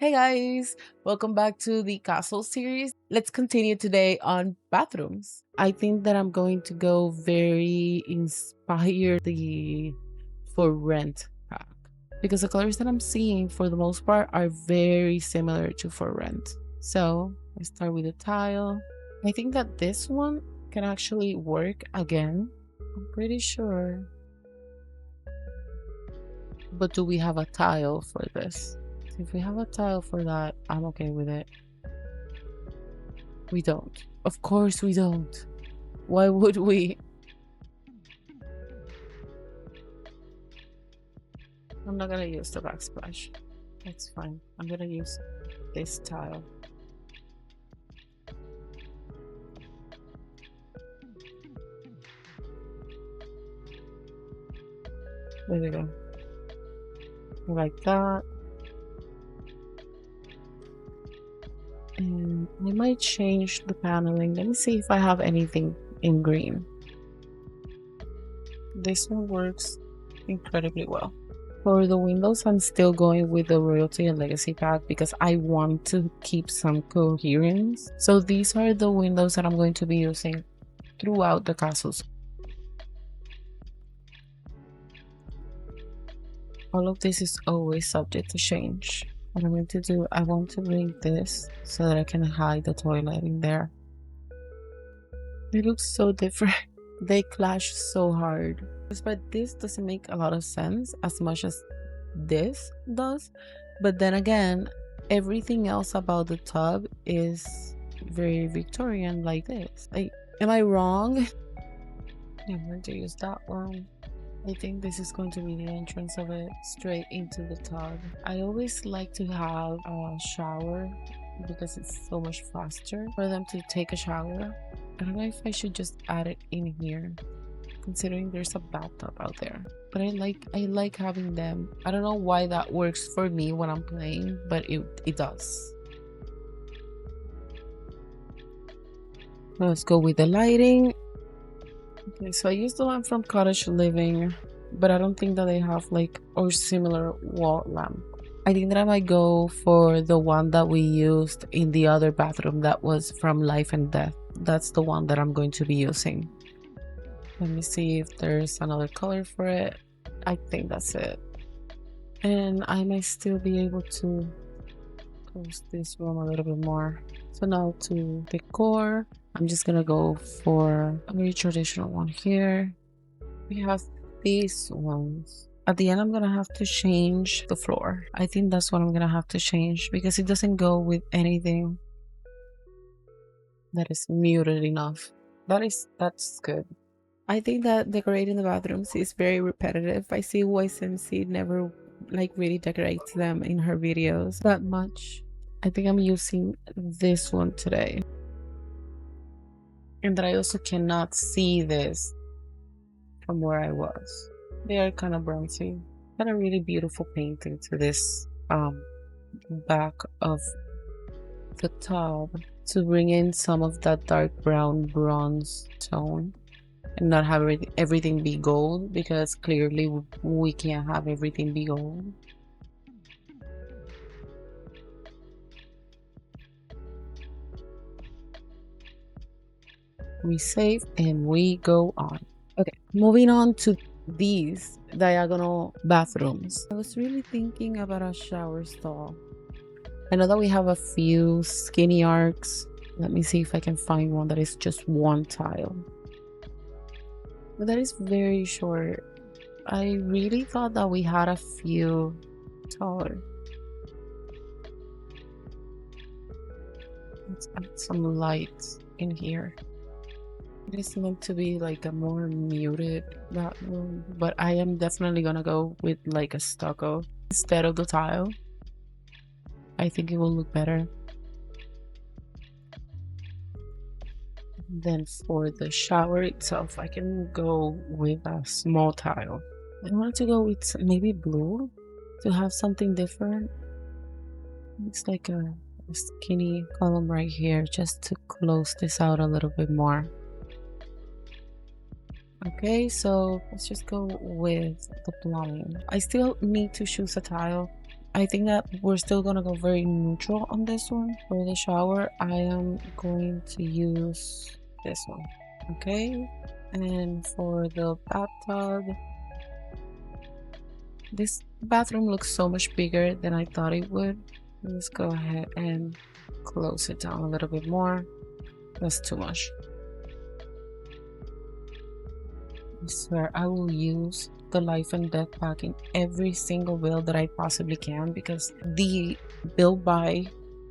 Hey guys, welcome back to the castle series. Let's continue today on bathrooms. I think that I'm going to go very inspired the for rent pack because the colors that I'm seeing for the most part are very similar to for rent. So I start with a tile. I think that this one can actually work again. I'm pretty sure. But do we have a tile for this? If we have a tile for that, I'm okay with it. We don't. Of course we don't. Why would we? I'm not gonna use the backsplash. That's fine. I'm gonna use this tile. There we go. Like that. And I might change the paneling. Let me see if I have anything in green. This one works incredibly well. For the windows, I'm still going with the Royalty and Legacy pack because I want to keep some coherence. So these are the windows that I'm going to be using throughout the castles. All of this is always subject to change. What I'm going to do, I want to bring this so that I can hide the toilet in there. It looks so different. They clash so hard. But this doesn't make a lot of sense as much as this does. But then again, everything else about the tub is very Victorian like this. Like, am I wrong? I'm going to use that one. I think this is going to be the entrance of it straight into the tub. I always like to have a shower because it's so much faster for them to take a shower. I don't know if I should just add it in here, considering there's a bathtub out there. But I like having them. I don't know why that works for me when I'm playing, but it does. Let's go with the lighting. Okay, so I used the one from Cottage Living, but I don't think that they have like or similar wall lamp. I think that I might go for the one that we used in the other bathroom that was from Life and Death. That's the one that I'm going to be using. Let me see if there's another color for it. I think that's it. And I might still be able to close this room a little bit more. So now to decor, I'm just gonna go for a very traditional one here. We have these ones. At the end, I'm gonna have to change the floor. I think that's what I'm gonna have to change because it doesn't go with anything that is muted enough. That's good. I think that decorating the bathrooms is very repetitive. I see YSMC never like really decorates them in her videos that much. I think I'm using this one today. And that I also cannot see this from where I was. They are kind of bronzy. Got a really beautiful painting to this back of the tub to bring in some of that dark brown bronze tone and not have everything be gold, because clearly we can't have everything be gold. We save and we go on. Okay, moving on to these diagonal bathrooms. I was really thinking about a shower stall. I know that we have a few skinny arcs. Let me see if I can find one that is just one tile. But that is very short. I really thought that we had a few taller. Let's add some lights in here. It is meant to be like a more muted bathroom, but I am definitely gonna go with like a stucco instead of the tile. I think it will look better. Then for the shower itself, I can go with a small tile. I wanted to go with maybe blue to have something different. It's like a skinny column right here just to close this out a little bit more. Okay, so let's just go with the plumbing. I still need to choose a tile. I think that we're still gonna go very neutral on this one. For the shower, I am going to use this one, okay? And for the bathtub, this bathroom looks so much bigger than I thought it would. Let's go ahead and close it down a little bit more. That's too much. I swear I will use the life and death pack in every single build that I possibly can, because the build by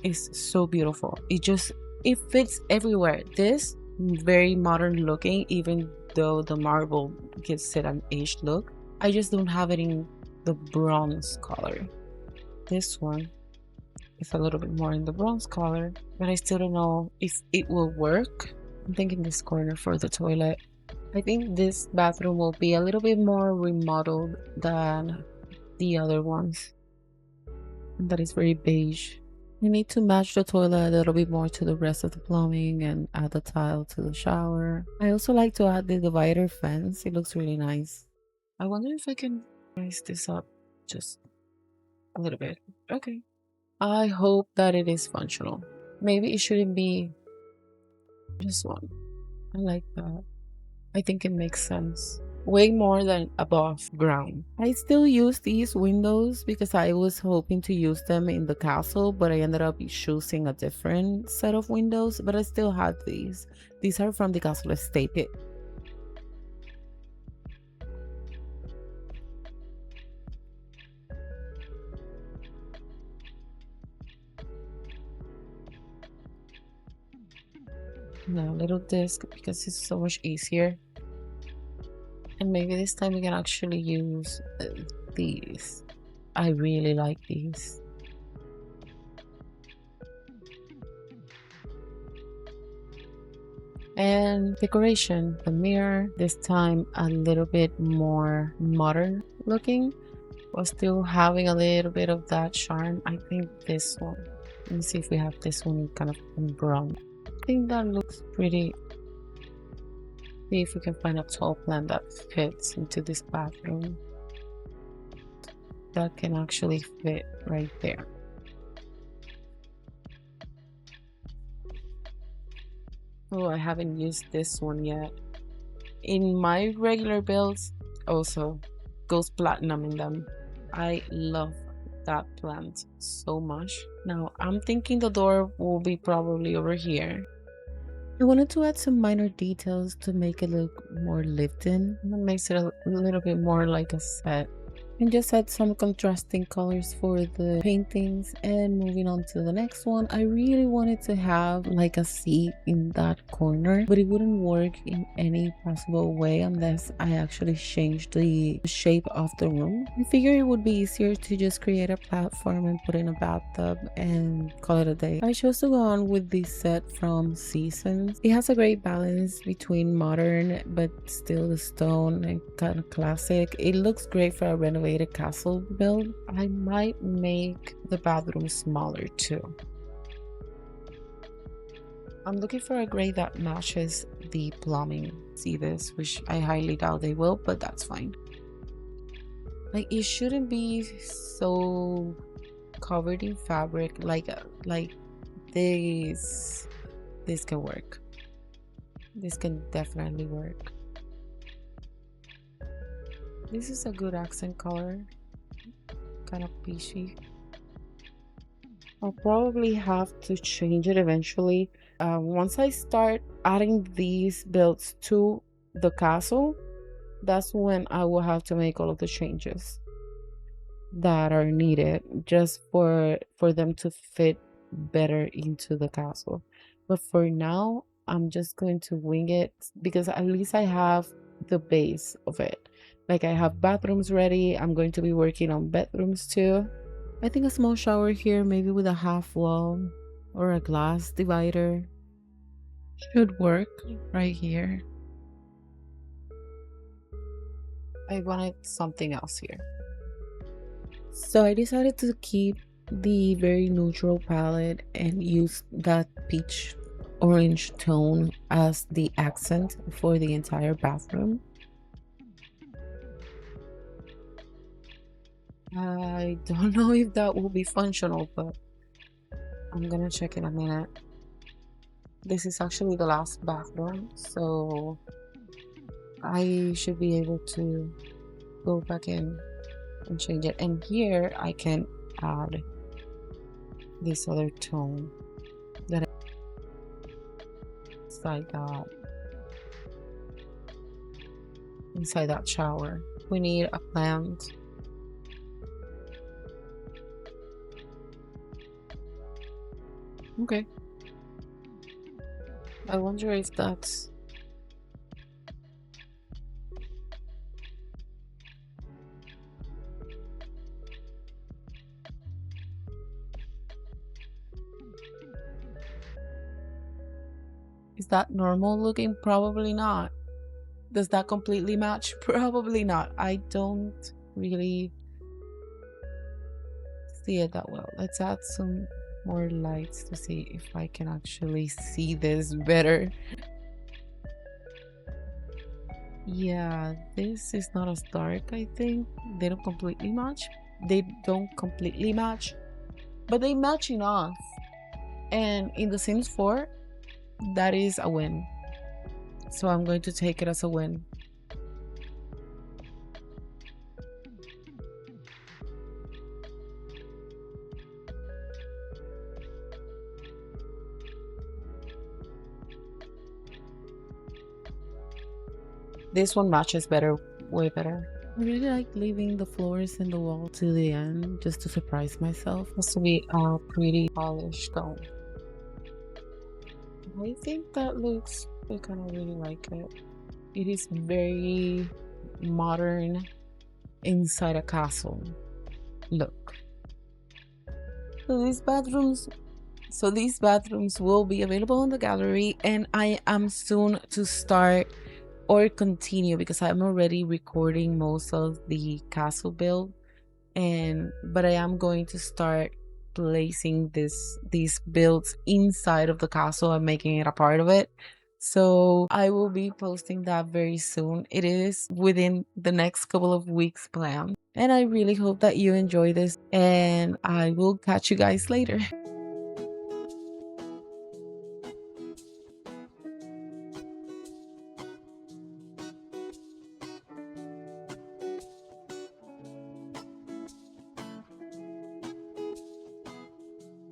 is so beautiful. It fits everywhere. This very modern looking, even though the marble gives it an aged look. I just don't have it in the bronze color. This one is a little bit more in the bronze color, but I still don't know if it will work. I'm thinking this corner for the toilet. I think this bathroom will be a little bit more remodeled than the other ones. And that is very beige. I need to match the toilet a little bit more to the rest of the plumbing and add the tile to the shower. I also like to add the divider fence. It looks really nice. I wonder if I can raise this up just a little bit. Okay. I hope that it is functional. Maybe it shouldn't be just one. I like that. I think it makes sense. Way more than above ground. I still use these windows because I was hoping to use them in the castle, but I ended up choosing a different set of windows, but I still had these. These are from the castle estate. Now, little disc because it's so much easier. And maybe this time we can actually use these. I really like these. And decoration, the mirror, this time a little bit more modern looking, while still having a little bit of that charm. I think this one. Let me see if we have this one kind of in brown. I think that looks pretty. See if we can find a tall plant that fits into this bathroom. That can actually fit right there. Oh, I haven't used this one yet. In my regular builds, also goes platinum in them. I love that plant so much. Now, I'm thinking the door will be probably over here. I wanted to add some minor details to make it look more lived in. That makes it a little bit more like a set. And just add some contrasting colors for the paintings. And moving on to the next one, I really wanted to have like a seat in that corner, but it wouldn't work in any possible way unless I actually changed the shape of the room. I figured it would be easier to just create a platform and put in a bathtub and call it a day. I chose to go on with this set from Seasons. It has a great balance between modern but still the stone and kind of classic. It looks great for a renovated castle build. I might make the bathroom smaller too. I'm looking for a gray that matches the plumbing. See this, which I highly doubt they will, but that's fine. Like, it shouldn't be so covered in fabric. Like this can work. This can definitely work. This is a good accent color, kind of peachy. I'll probably have to change it eventually. Once I start adding these builds to the castle, that's when I will have to make all of the changes that are needed just for them to fit better into the castle. But for now, I'm just going to wing it because at least I have the base of it. Like, I have bathrooms ready. I'm going to be working on bedrooms too. I think a small shower here, maybe with a half wall or a glass divider, should work right here. I wanted something else here. So I decided to keep the very neutral palette and use that peach orange tone as the accent for the entire bathroom. I don't know if that will be functional, but I'm gonna check in a minute. This is actually the last bathroom, so I should be able to go back in and change it. And here I can add this other tone that inside that shower. We need a plant. Okay. I wonder if that's... Is that normal looking? Probably not. Does that completely match? Probably not. I don't really see it that well. Let's add some more lights to see if I can actually see this better. Yeah, this is not as dark, I think. They don't completely match. They don't completely match, but they match enough. And in The Sims 4, that is a win. So I'm going to take it as a win. This one matches better, way better. I really like leaving the floors and the wall to the end just to surprise myself. It has to be a pretty polished stone. I think that looks, I kind of really like it. It is very modern inside a castle look. So these bathrooms will be available in the gallery, and I am soon to start or continue because I'm already recording most of the castle build, but I am going to start placing these builds inside of the castle and making it a part of it. So I will be posting that very soon. It is within the next couple of weeks planned. And I really hope that you enjoy this, and I will catch you guys later.